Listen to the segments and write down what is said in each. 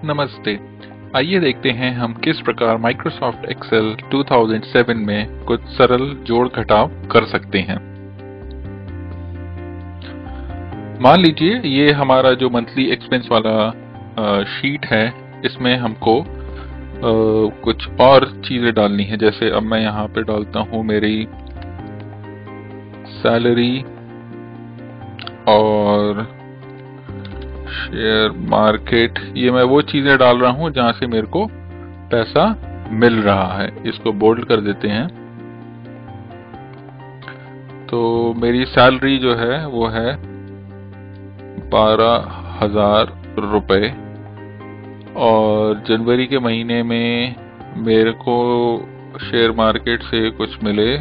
नमस्ते। आइए देखते हैं हम किस प्रकार माइक्रोसॉफ्ट एक्सेल 2007 में कुछ सरल जोड़ घटाव कर सकते हैं। मान लीजिए ये हमारा जो मंथली एक्सपेंस वाला शीट है, इसमें हमको कुछ और चीजें डालनी है। जैसे अब मैं यहाँ पे डालता हूँ मेरी सैलरी और शेयर मार्केट। ये मैं वो चीजें डाल रहा हूं जहां से मेरे को पैसा मिल रहा है। इसको बोल्ड कर देते हैं। तो मेरी सैलरी जो है वो है 12,000 रुपए और जनवरी के महीने में मेरे को शेयर मार्केट से कुछ मिले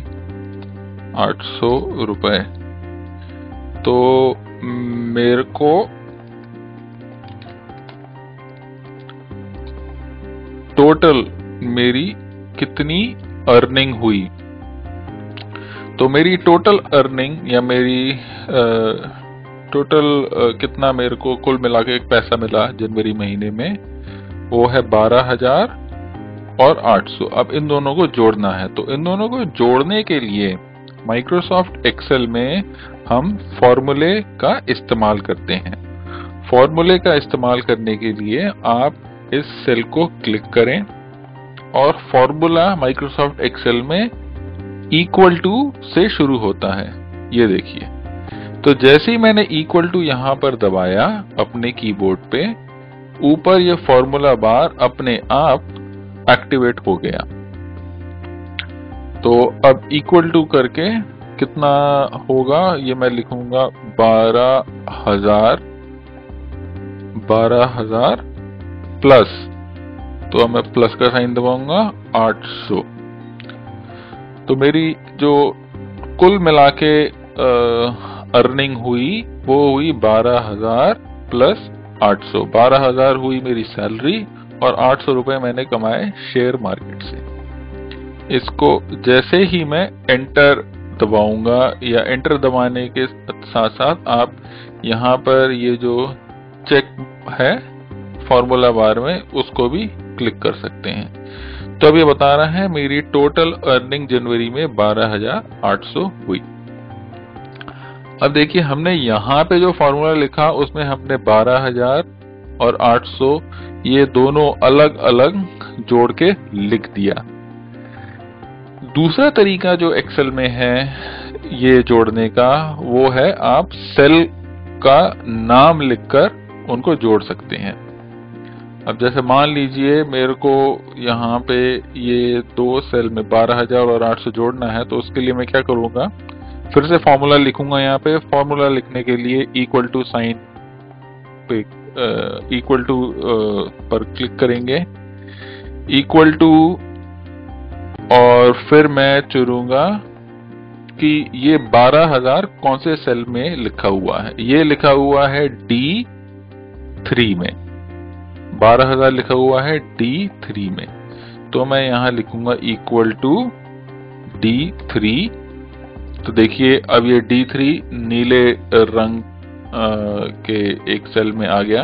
800 रुपए। तो मेरे को टोटल मेरी कितनी अर्निंग हुई। तो मेरी टोटल अर्निंग या मेरी टोटल कितना मेरे को कुल मिला के एक पैसा मिला जनवरी महीने में, वो है 12,000 और 800। अब इन दोनों को जोड़ना है। तो इन दोनों को जोड़ने के लिए माइक्रोसॉफ्ट एक्सेल में हम फॉर्मूले का इस्तेमाल करते हैं। फॉर्मूले का इस्तेमाल करने के लिए आप इस सेल को क्लिक करें और फॉर्मूला माइक्रोसॉफ्ट एक्सेल में इक्वल टू से शुरू होता है। ये देखिए, तो जैसे ही मैंने इक्वल टू यहां पर दबाया अपने कीबोर्ड पे, ऊपर ये फॉर्मूला बार अपने आप एक्टिवेट हो गया। तो अब इक्वल टू करके कितना होगा ये मैं लिखूंगा 12,000 प्लस, तो मैं प्लस का साइन दबाऊंगा 800। तो मेरी जो कुल मिला के अर्निंग हुई वो हुई 12,000 प्लस 800। 12,000 हुई मेरी सैलरी और 800 रुपए मैंने कमाए शेयर मार्केट से। इसको जैसे ही मैं एंटर दबाऊंगा या एंटर दबाने के साथ साथ आप यहाँ पर ये जो चेक है फॉर्मूला बार में, उसको भी क्लिक कर सकते हैं। तो अब ये बता रहा है मेरी टोटल अर्निंग जनवरी में 12,800 हुई। अब देखिए, हमने यहाँ पे जो फॉर्मूला लिखा उसमें हमने 12,000 और 800 ये दोनों अलग अलग जोड़ के लिख दिया। दूसरा तरीका जो एक्सेल में है ये जोड़ने का, वो है आप सेल का नाम लिखकर उनको जोड़ सकते हैं। अब जैसे मान लीजिए मेरे को यहाँ पे ये दो सेल में 12,000 और 800 जोड़ना है, तो उसके लिए मैं क्या करूंगा, फिर से फॉर्मूला लिखूंगा। यहाँ पे फॉर्मूला लिखने के लिए इक्वल टू साइन पे इक्वल टू पर क्लिक करेंगे, इक्वल टू, और फिर मैं चुनूंगा कि ये 12,000 कौन से सेल में लिखा हुआ है। ये लिखा हुआ है D3 में, 12,000 लिखा हुआ है D3 में। तो मैं यहां लिखूंगा इक्वल टू D3। तो देखिए अब ये D3 नीले रंग के एक सेल में आ गया।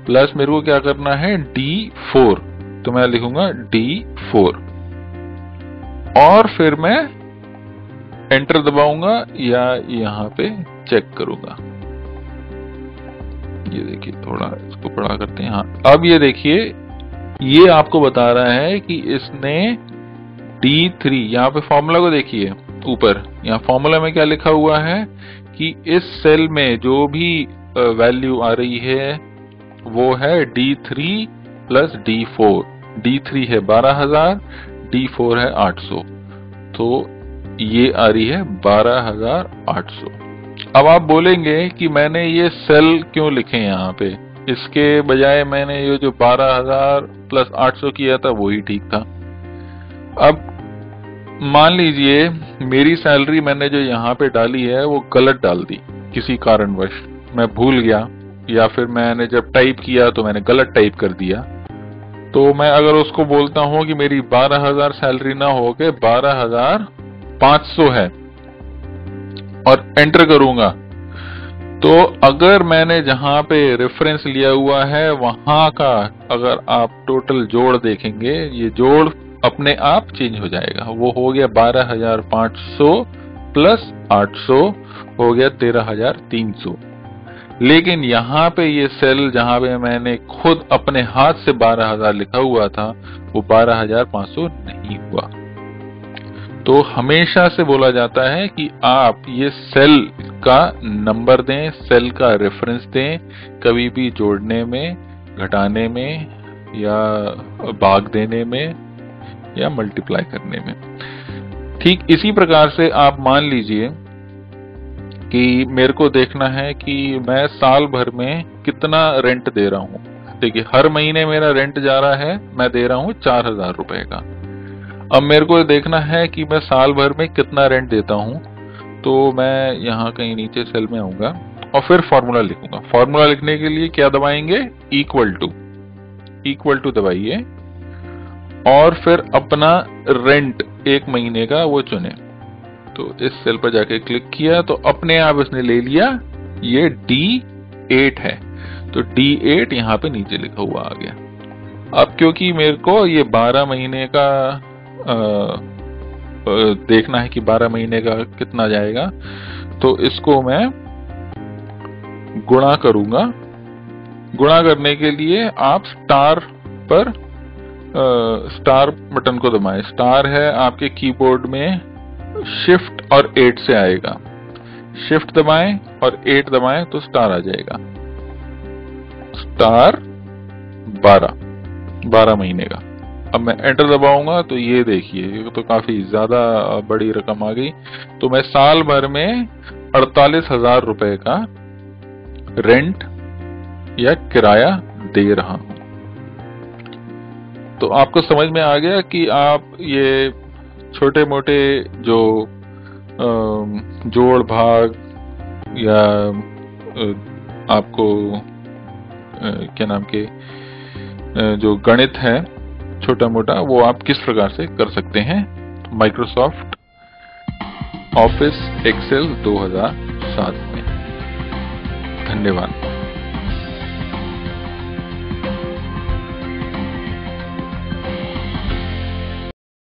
प्लस मेरे को क्या करना है D4, तो मैं लिखूंगा D4 और फिर मैं एंटर दबाऊंगा या यहां पे चेक करूंगा। ये देखिए, थोड़ा इसको बड़ा करते हैं। हाँ, अब ये देखिए, ये आपको बता रहा है कि इसने D3, यहाँ पे फॉर्मूला को देखिए ऊपर, यहाँ फॉर्मूला में क्या लिखा हुआ है कि इस सेल में जो भी वैल्यू आ रही है वो है D3 प्लस D4। D3 है 12,000, D4 है 800, तो ये आ रही है 12,800। अब आप बोलेंगे कि मैंने ये सेल क्यों लिखे यहाँ पे, इसके बजाय मैंने ये जो 12,000 प्लस 800 किया था वो ही ठीक था। अब मान लीजिए मेरी सैलरी मैंने जो यहाँ पे डाली है वो गलत डाल दी, किसी कारणवश मैं भूल गया, या फिर मैंने जब टाइप किया तो मैंने गलत टाइप कर दिया। तो मैं अगर उसको बोलता हूं कि मेरी 12,000 सैलरी ना हो के 12,500 है और एंटर करूंगा, तो अगर मैंने जहां पे रेफरेंस लिया हुआ है वहां का अगर आप टोटल जोड़ देखेंगे, ये जोड़ अपने आप चेंज हो जाएगा। वो हो गया 12,500 प्लस 800 हो गया 13,300। लेकिन यहाँ पे ये सेल जहां पे मैंने खुद अपने हाथ से 12,000 लिखा हुआ था वो 12,500 नहीं हुआ। तो हमेशा से बोला जाता है कि आप ये सेल का नंबर दें, सेल का रेफरेंस दें, कभी भी जोड़ने में, घटाने में या भाग देने में या मल्टीप्लाई करने में। ठीक इसी प्रकार से आप मान लीजिए कि मेरे को देखना है कि मैं साल भर में कितना रेंट दे रहा हूं। देखिए, हर महीने मेरा रेंट जा रहा है, मैं दे रहा हूं 4,000 रुपए का। अब मेरे को देखना है कि मैं साल भर में कितना रेंट देता हूं, तो मैं यहाँ कहीं नीचे सेल में आऊंगा और फिर फॉर्मूला लिखूंगा। फॉर्मूला लिखने के लिए क्या दबाएंगे? इक्वल टू दबाइए और फिर अपना रेंट एक महीने का वो चुने। तो इस सेल पर जाके क्लिक किया तो अपने आप इसने ले लिया, ये D8 है, तो D8 यहाँ पे नीचे लिखा हुआ आ गया। अब क्योंकि मेरे को ये 12 महीने का देखना है कि 12 महीने का कितना जाएगा, तो इसको मैं गुणा करूंगा। गुणा करने के लिए आप स्टार पर स्टार बटन को दबाएं। स्टार है आपके कीबोर्ड में शिफ्ट और 8 से आएगा। शिफ्ट दबाएं और 8 दबाएं तो स्टार आ जाएगा। स्टार 12 महीने का। अब मैं एंटर दबाऊंगा तो ये देखिए, ये तो काफी ज्यादा बड़ी रकम आ गई। तो मैं साल भर में 48,000 रुपए का रेंट या किराया दे रहा हूं। तो आपको समझ में आ गया कि आप ये छोटे मोटे जो जोड़ भाग या आपको क्या नाम के जो गणित है छोटा मोटा, वो आप किस प्रकार से कर सकते हैं माइक्रोसॉफ्ट ऑफिस एक्सेल 2007 में। धन्यवाद।